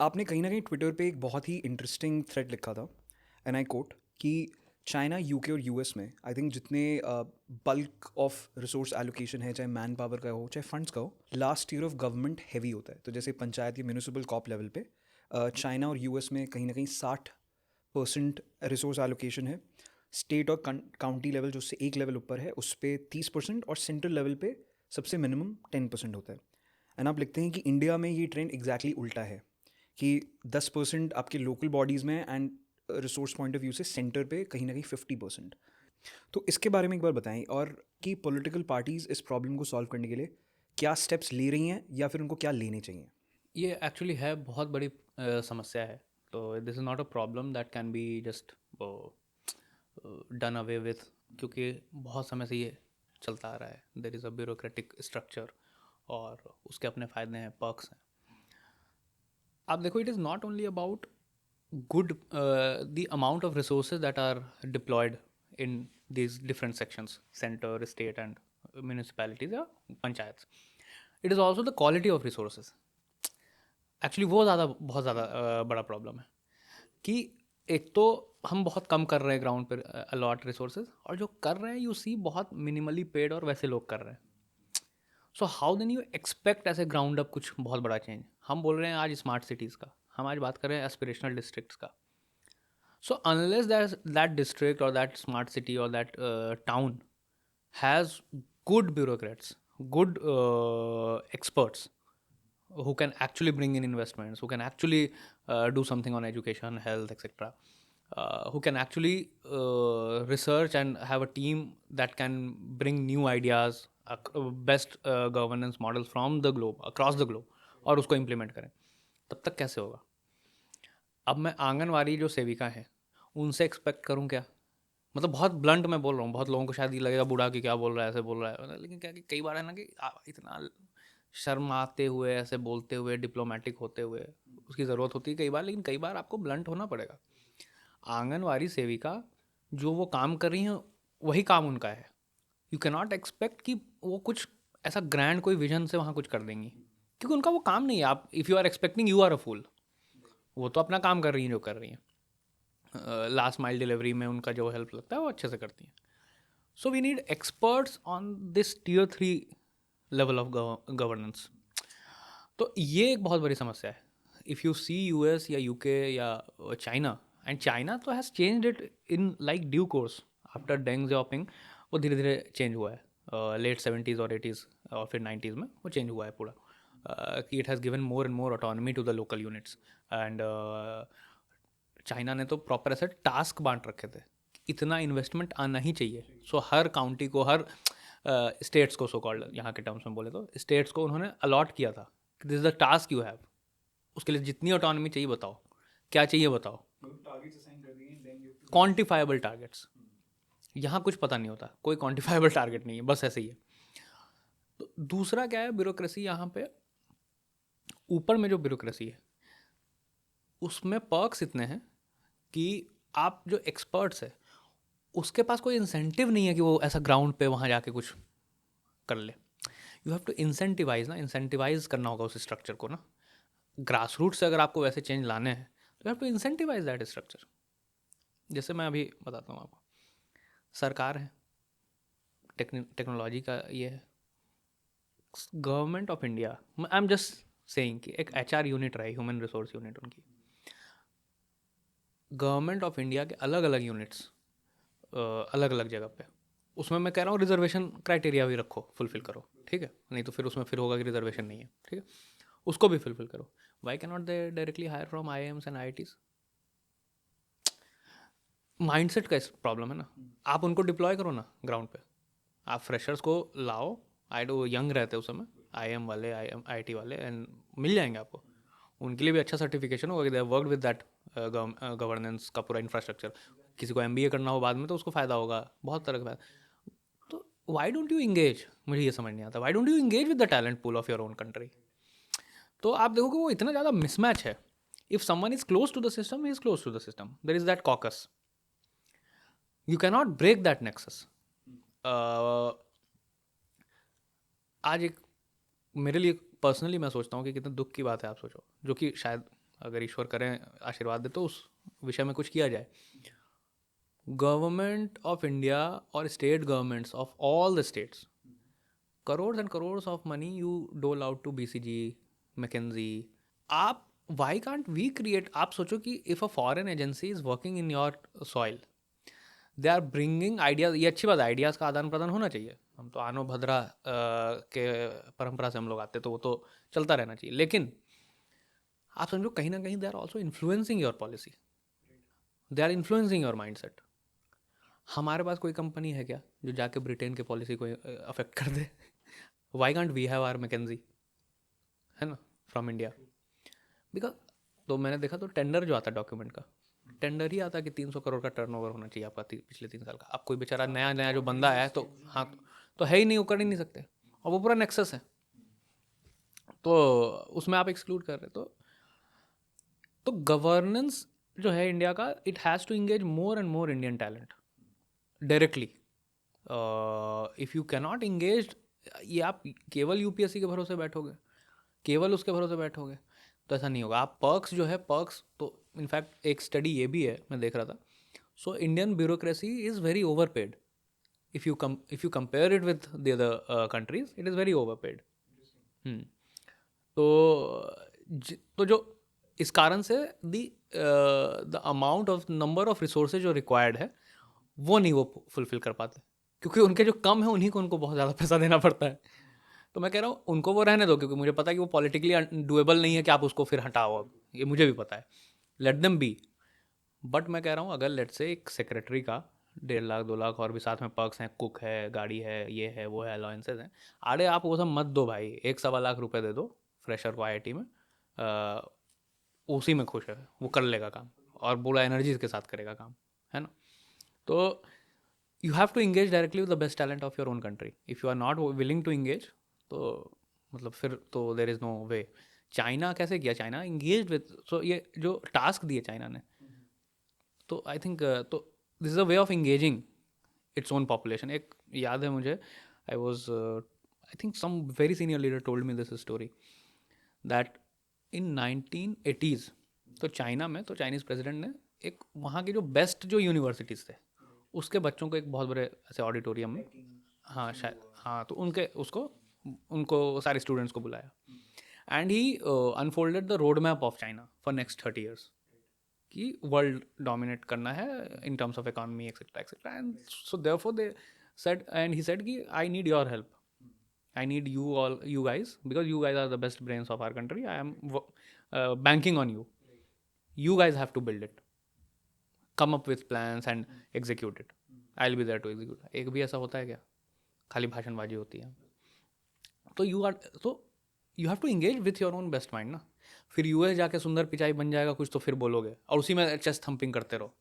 आपने कहीं ना कहीं ट्विटर पे एक बहुत ही इंटरेस्टिंग थ्रेड लिखा था, एंड आई कोट, कि चाइना, यूके और यूएस में आई थिंक जितने बल्क ऑफ रिसोर्स एलोकेशन है, चाहे मैन पावर का हो चाहे फंड्स का हो, last year of government heavy होता है। तो जैसे पंचायत या म्यूनिसिपल कॉप लेवल पे चाइना और यूएस में कहीं ना कहीं 60% रिसोर्स एलोकेशन है। स्टेट और काउंटी लेवल जो उससे एक लेवल ऊपर है उस पर 30% और सेंट्रल लेवल पे सबसे मिनिमम 10% होता है। एंड आप लिखते हैं कि इंडिया में ये ट्रेंड एग्जैक्टली उल्टा है, कि 10% आपके लोकल बॉडीज़ में and resource point of view से सेंटर पे कहीं ना कहीं 50%। तो इसके बारे में एक बार बताएं, और कि पॉलिटिकल पार्टीज़ इस प्रॉब्लम को सॉल्व करने के लिए क्या स्टेप्स ले रही हैं या फिर उनको क्या लेने चाहिए। ये एक्चुअली है बहुत बड़ी समस्या है। तो this is not a problem that can be just done away with, क्योंकि बहुत समय से ये चलता आ रहा है। There is a bureaucratic structure और उसके अपने फ़ायदे हैं, पर्क्स हैं। आप देखो, it is not only about good the amount of resources that are deployed in these different sections, center, state and municipalities या panchayats. It is also the quality of resources. Actually वो ज़्यादा बहुत ज़्यादा बड़ा problem है कि एक तो हम बहुत कम कर रहे हैं ग्राउंड पर अलॉट रिसोर्सेज, और जो कर रहे हैं यू सी बहुत मिनिमली पेड और वैसे लोग कर रहे हैं। So how then you expect ऐसे ग्राउंड अप कुछ बहुत बड़ा चेंज। हम बोल रहे हैं आज स्मार्ट सिटीज़ का, हम आज बात कर रहे हैं एस्पिरेशनल डिस्ट्रिक्ट्स का। So unless that district or that smart city or that town has good bureaucrats, good experts who can actually bring in investments, who can actually do something on education, health, etc., who can actually research and have a team that can bring new ideas, best governance models from the globe, across the globe, और उसको implement करें, तब तक कैसे होगा। अब मैं आंगनवाड़ी जो सेविका हैं उनसे एक्सपेक्ट करूँ क्या। मतलब बहुत ब्लंट मैं बोल रहा हूँ, बहुत लोगों को शायद ये लगेगा बूढ़ा कि क्या बोल रहा है, ऐसे बोल रहा है, लेकिन क्या कि कई बार है ना कि इतना शर्माते हुए, ऐसे बोलते हुए, डिप्लोमेटिक होते हुए उसकी ज़रूरत होती है कई बार, लेकिन कई बार आपको ब्लंट होना पड़ेगा। आंगनवाड़ी सेविका जो वो काम कर रही हैं वही काम उनका है। यू कैन नॉट एक्सपेक्ट कि वो कुछ ऐसा ग्रैंड कोई विजन से वहाँ कुछ कर देंगी, क्योंकि उनका वो काम नहीं है। आप if you are expecting, you are a fool. वो तो अपना काम कर रही हैं जो कर रही हैं, लास्ट माइल डिलीवरी में उनका जो हेल्प लगता है वो अच्छे से करती हैं। So we need experts on this tier 3 level of governance. तो ये एक बहुत बड़ी समस्या है। इफ़ यू सी यूएस या यूके या चाइना, एंड चाइना तो has change it in like due course after Deng Xiaoping. वो धीरे धीरे चेंज हुआ है, लेट 70s और 80s और फिर 90s में वो चेंज हुआ है पूरा, कि it has given more and more autonomy to the local units. And China ने तो प्रॉपर ऐसे टास्क बांट रखे थे, इतना इन्वेस्टमेंट आना ही चाहिए। सो हर काउंटी को, हर स्टेट्स को, सो कॉल्ड यहाँ के टर्म्स में बोले तो स्टेट्स को उन्होंने अलॉट किया था कि this is the task you have. उसके लिए जितनी ऑटोनॉमी चाहिए बताओ, क्या चाहिए बताओ, क्वान्टिफाइबल टारगेट्स। यहाँ कुछ पता नहीं होता, कोई क्वान्टिफाइबल टारगेट नहीं है, बस ऐसे ही है। तो दूसरा क्या है, ब्यूरोक्रेसी यहाँ पे ऊपर में जो ब्यूरोक्रेसी है उसमें पर्क्स इतने हैं कि आप जो एक्सपर्ट्स है उसके पास कोई इंसेंटिव नहीं है कि वो ऐसा ग्राउंड पे वहाँ जाके कुछ कर ले। यू हैव टू इंसेंटिवाइज ना, इंसेंटिवाइज करना होगा उस स्ट्रक्चर को ना। ग्रास रूट से अगर आपको वैसे चेंज लाने हैं तो you have to incentivise that structure. जैसे मैं अभी बताता हूँ आपको, सरकार है, टेक्नोलॉजी का ये है, government of India, I am just saying कि एक एचआर यूनिट रहे, ह्यूमन रिसोर्स यूनिट उनकी। गवर्नमेंट ऑफ इंडिया के अलग अलग यूनिट्स अलग अलग जगह पे, उसमें मैं कह रहा हूँ रिजर्वेशन क्राइटेरिया भी रखो, फुलफिल करो, ठीक है। नहीं तो फिर उसमें फिर होगा कि रिजर्वेशन नहीं है, ठीक है, उसको भी फुलफिल करो। Why can not they directly hire from AIIMS and IITs. Mindset का प्रॉब्लम है ना। आप उनको डिप्लॉय करो ना ग्राउंड पे, आप फ्रेशर्स को लाओ। आई डो यंग रहते उस समय, आई एम वाले, आई टी वाले, एंड मिल जाएंगे आपको। उनके लिए भी अच्छा सर्टिफिकेशन होगा कि they work with that governance का पूरा इंफ्रास्ट्रक्चर। किसी को एमबीए करना हो बाद में तो उसको फ़ायदा होगा, बहुत तरह का फायदा। तो वाई डोंट यू इंगेज, मुझे ये समझ नहीं आता, why don't you engage with the talent pool of your own country. तो आप देखो कि वो इतना ज़्यादा मिसमैच है। If someone is close to the system, he is close to the system, there is that caucus, you can not break that nexus. आज एक मेरे लिए पर्सनली मैं सोचता हूँ कि कितने दुख की बात है, आप सोचो, जो कि शायद अगर ईश्वर करें आशीर्वाद दे तो उस विषय में कुछ किया जाए. गवर्नमेंट ऑफ इंडिया और state governments of all the states, crore and crore of money you dole out to BCG, McKinsey. आप वाई कांट वी क्रिएट, आप सोचो कि if a foreign agency is working in your soil, they are bringing ideas. ये अच्छी बात है, ideas का आदान प्रदान होना चाहिए. हम तो आनो भद्रा के परंपरा से हम लोग आते, तो वो तो चलता रहना चाहिए. लेकिन आप समझो कहीं ना कहीं they are also influencing your policy, they are influencing your mindset. हमारे पास कोई कंपनी है क्या जो जाके ब्रिटेन के पॉलिसी को अफेक्ट कर दे? Why can't we have our McKinsey, है ना, फ्रॉम इंडिया. बिकॉज तो मैंने देखा तो टेंडर जो आता है डॉक्यूमेंट का, टेंडर ही आता कि 300 करोड़ का टर्नओवर होना चाहिए आपका पिछले 3 साल का. अब कोई बेचारा नया नया जो बंदा है तो हाँ तो है ही नहीं, वो कर ही नहीं सकते, और वो पूरा नेक्सस है, तो उसमें आप एक्सक्लूड कर रहे. तो गवर्नेंस जो है इंडिया का, it has to engage more and more Indian talent directly. If you cannot engage, ये आप केवल UPSC के भरोसे बैठोगे, केवल उसके भरोसे बैठोगे तो ऐसा नहीं होगा. आप पर्क्स जो है, पर्क्स तो इनफैक्ट एक स्टडी ये भी है, मैं देख रहा था. So Indian bureaucracy is very over paid. If you compare it with the other countries, it is very over paid. तो जो इस कारण से the amount of number of resources जो रिक्वायर्ड है वो नहीं वो फुलफिल कर पाते, क्योंकि उनके जो कम है उन्हीं को उनको बहुत ज़्यादा पैसा देना पड़ता है. तो मैं कह रहा हूँ उनको वो रहने दो, क्योंकि मुझे पता है कि वो पॉलिटिकली डुएबल नहीं है कि आप उसको फिर हटाओ. अब ये मुझे भी पता है, लेट देम बी. बट मैं कह रहा हूँ अगर लेट से एक सेक्रेटरी का 1.5 लाख 2 लाख और भी साथ में पर्क्स हैं, कुक है, गाड़ी है, ये है, वो है, अलाउंसेज हैं, अरे आप वो सब मत दो भाई. 1 सवा लाख रुपए दे दो फ्रेशर को IIT में, उसी में खुश है, वो कर लेगा काम और पूरा एनर्जी के साथ करेगा काम, है ना. तो you have to engage directly with the best talent of your own country. If you are not willing to engage, तो मतलब फिर तो there is no way. China कैसे किया? चाइना इंगेज विद, सो ये जो टास्क दिए चाइना ने, तो आई थिंक तो this is a way of engaging its own population. एक याद है मुझे, I think some very senior leader told me this story that in 1980s, तो चाइना में तो चाइनीज़ प्रेसिडेंट ने एक वहाँ की जो बेस्ट जो यूनिवर्सिटीज़ थे उसके बच्चों को एक बहुत बड़े ऐसे ऑडिटोरियम में, हाँ शायद, हाँ, तो उनके उसको उनको सारे स्टूडेंट्स को बुलाया. And he unfolded the road map of China for next 30 years, कि वर्ल्ड डोमिनेट करना है in terms of economy etcetera etcetera. And so therefore they said, and he said कि I need your help, I need you guys, because you guys are the best brains of our country. I am banking on you. You guys have to build it, come up with plans and execute it. I'll be there to execute. एक भी ऐसा होता है क्या? खाली भाषणबाजी होती है. तो you have to engage with your own best mind ना. फिर US जाके सुंदर पिचाई बन जाएगा कुछ, तो फिर बोलोगे और उसी में चेस्ट थम्पिंग करते रहो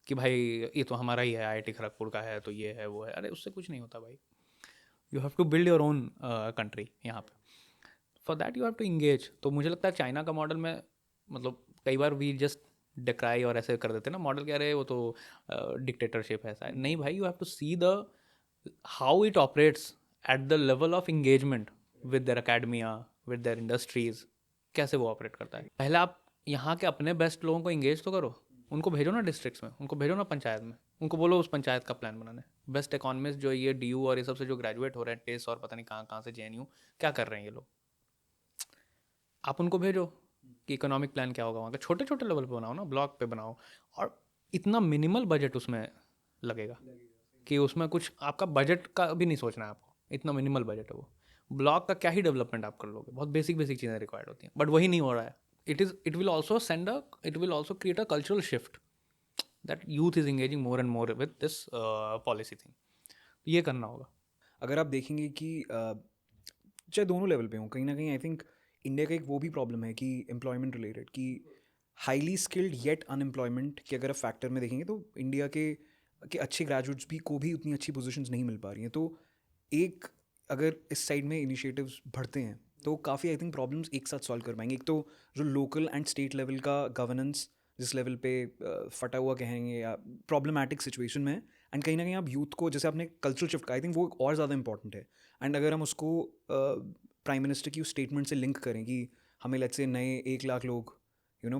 कि भाई ये तो हमारा ही है, IIT खड़गपुर का है, तो ये है वो है. अरे उससे कुछ नहीं होता भाई. You have to build your own country यहाँ पे. For that you have to engage. तो मुझे लगता है चाइना का मॉडल में, मतलब कई बार वी जस्ट डिक्राई और ऐसे कर देते ना मॉडल, कह रहे वो तो डिक्टेटरशिप है, ऐसा नहीं भाई. You have to see the how it operates at the level of engagement with their academia, with their industries, कैसे वो ऑपरेट करता है. पहले आप यहाँ के अपने बेस्ट लोगों को इंगेज तो करो, उनको भेजो ना डिस्ट्रिक्ट्स में, उनको भेजो ना पंचायत में, उनको बोलो उस पंचायत का प्लान बनाने. बेस्ट इकोनॉमिस्ट जो ये DU और ये सब से जो ग्रेजुएट हो रहे हैं, टेस और पता नहीं कहाँ कहाँ से, JNU, क्या कर रहे हैं ये लोग, आप उनको भेजो कि इकोनॉमिक प्लान क्या होगा वहाँ का. छोटे छोटे लेवल पे बनाओ ना, ब्लॉक पे बनाओ, और इतना मिनिमल बजट उसमें लगेगा कि उसमें कुछ आपका बजट का भी नहीं सोचना है आपको, इतना मिनिमल बजट है वो. ब्लॉक का क्या ही डेवलपमेंट आप कर लोगे, बहुत बेसिक बेसिक चीज़ें रिक्वायर्ड होती हैं, बट वही नहीं हो रहा है. It will also create a cultural shift that youth is engaging more and more with this policy thing. ये करना होगा. अगर आप देखेंगे कि चाहे दोनों लेवल पे हों, कहीं ना कहीं आई थिंक इंडिया का एक वो भी प्रॉब्लम है कि एम्प्लॉयमेंट रिलेटेड, कि हाईली स्किल्ड येट अनएम्प्लॉयमेंट के अगर आप फैक्टर में देखेंगे तो इंडिया के अच्छे ग्रेजुएट्स भी को भी उतनी अच्छी पोजीशंस नहीं मिल पा रही हैं. तो एक अगर इस साइड में इनिशिएटिव्स बढ़ते हैं तो काफ़ी आई थिंक प्रॉब्लम्स एक साथ सॉल्व कर पाएंगे. एक तो जो लोकल एंड स्टेट लेवल का गवर्नेंस जिस लेवल पे फटा हुआ कहेंगे या प्रॉब्लमैटिक सिचुएशन में, एंड कहीं ना कहीं आप यूथ को, जैसे आपने कल्चरल शिफ्ट का, आई थिंक वो और ज़्यादा इंपॉर्टेंट है. एंड अगर हम उसको प्राइम मिनिस्टर की उस स्टेटमेंट से लिंक करें कि हमें लेट्स से नए 1 लाख लोग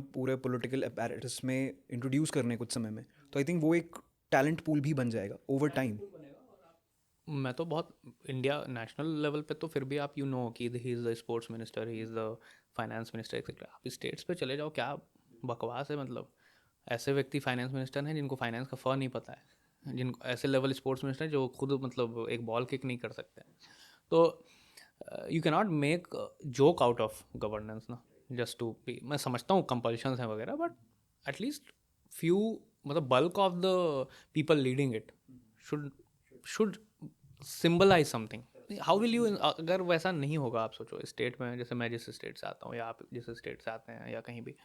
पूरे पॉलिटिकल अपैरेटस में इंट्रोड्यूस करने कुछ समय में, तो आई थिंक वो एक टैलेंट पूल भी बन जाएगा ओवर टाइम। मैं तो बहुत इंडिया नेशनल लेवल पे तो फिर भी आप कि he is the sports minister, he is the finance minister etcetera. आप स्टेट्स पे चले जाओ, क्या बकवास है। मतलब ऐसे व्यक्ति फाइनेंस मिनिस्टर हैं जिनको फाइनेंस का फ़र नहीं पता है, जिनको ऐसे लेवल स्पोर्ट्स मिनिस्टर जो खुद मतलब एक बॉल किक नहीं कर सकते। तो you can not make joke out of governance ना, जस्ट टू बी। मैं समझता हूँ कंपल्शंस हैं वगैरह, बट एटलीस्ट फ्यू, मतलब bulk of the people leading it should symbolise something. How will you, अगर वैसा नहीं होगा, आप सोचो स्टेट में, जैसे मैं जिस स्टेट से आता हूँ या आप जिस स्टेट से आते हैं या कहीं भी,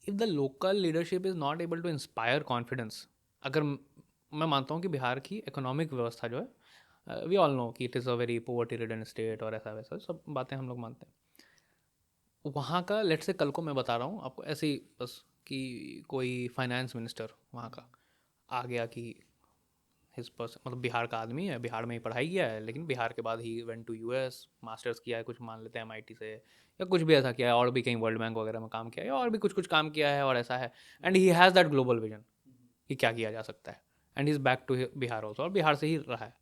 if the local leadership is not able to inspire confidence. अगर मैं मानता हूँ कि बिहार की इकोनॉमिक व्यवस्था जो है, वी ऑल नो कि it is a very poverty ridden state और ऐसा वैसा सब बातें हम लोग मानते हैं। वहाँ का लेट से कल को मैं बता रहा हूँ आपको ऐसे ही बस, कि कोई फाइनेंस मिनिस्टर वहाँ का आ गया कि हिज पर्सन, मतलब बिहार का आदमी है, बिहार में ही पढ़ाई किया है, लेकिन बिहार के बाद ही वेंट टू यूएस, मास्टर्स किया है कुछ, मान लेते हैं एमआईटी से, या कुछ भी ऐसा किया है, और भी कहीं वर्ल्ड बैंक वगैरह में काम किया है, और भी कुछ कुछ काम किया है, और ऐसा है। And he has that global vision कि क्या किया जा सकता है, and he is back to Bihar also, और बिहार से ही रहा है।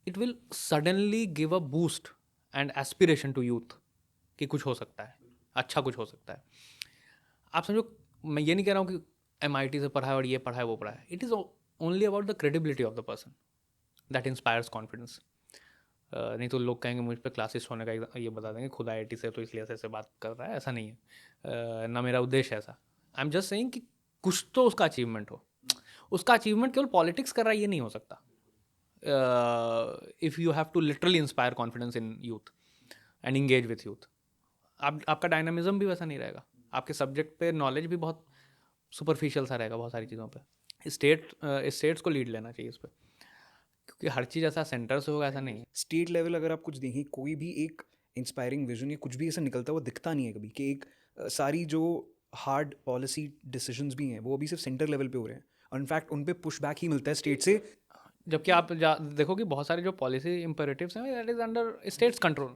It will suddenly give a boost and aspiration to youth कि कुछ हो सकता है, अच्छा कुछ हो सकता है। आप समझो, मैं ये नहीं कह रहा हूँ कि एमआईटी से पढ़ा है और ये पढ़ा है वो पढ़ा है। It is only about the credibility of the person that inspires confidence. नहीं तो लोग कहेंगे मुझ पे क्लासेस होने का ये बता देंगे, खुद आईआईटी से तो इसलिए ऐसे ऐसे बात कर रहा है। ऐसा नहीं है, ना मेरा उद्देश्य ऐसा। आई एम जस्ट सेइंग कि कुछ तो उसका अचीवमेंट हो। उसका अचीवमेंट केवल पॉलिटिक्स कर रहा है ये नहीं हो सकता। If you have to literally inspire confidence in youth and engage with youth, आपका डायनामिज्म भी वैसा नहीं रहेगा, आपके सब्जेक्ट पे नॉलेज भी बहुत सुपरफिशियल सा रहेगा बहुत सारी चीज़ों पे। स्टेट्स को लीड लेना चाहिए इस पर, क्योंकि हर चीज़ ऐसा सेंटर से होगा ऐसा नहीं है। स्टेट लेवल अगर आप कुछ देखें, कोई भी एक इंस्पायरिंग विजन या कुछ भी ऐसा निकलता हुआ दिखता नहीं है कभी, कि एक सारी जो हार्ड पॉलिसी डिसीजंस भी हैं वो अभी सिर्फ सेंटर लेवल पे हो रहे हैं, और इनफैक्ट उन पे पुश बैक ही मिलता है स्टेट से। जबकि आप देखो कि बहुत सारे जो पॉलिसी इम्पेरेटिव्स हैं that is under states control.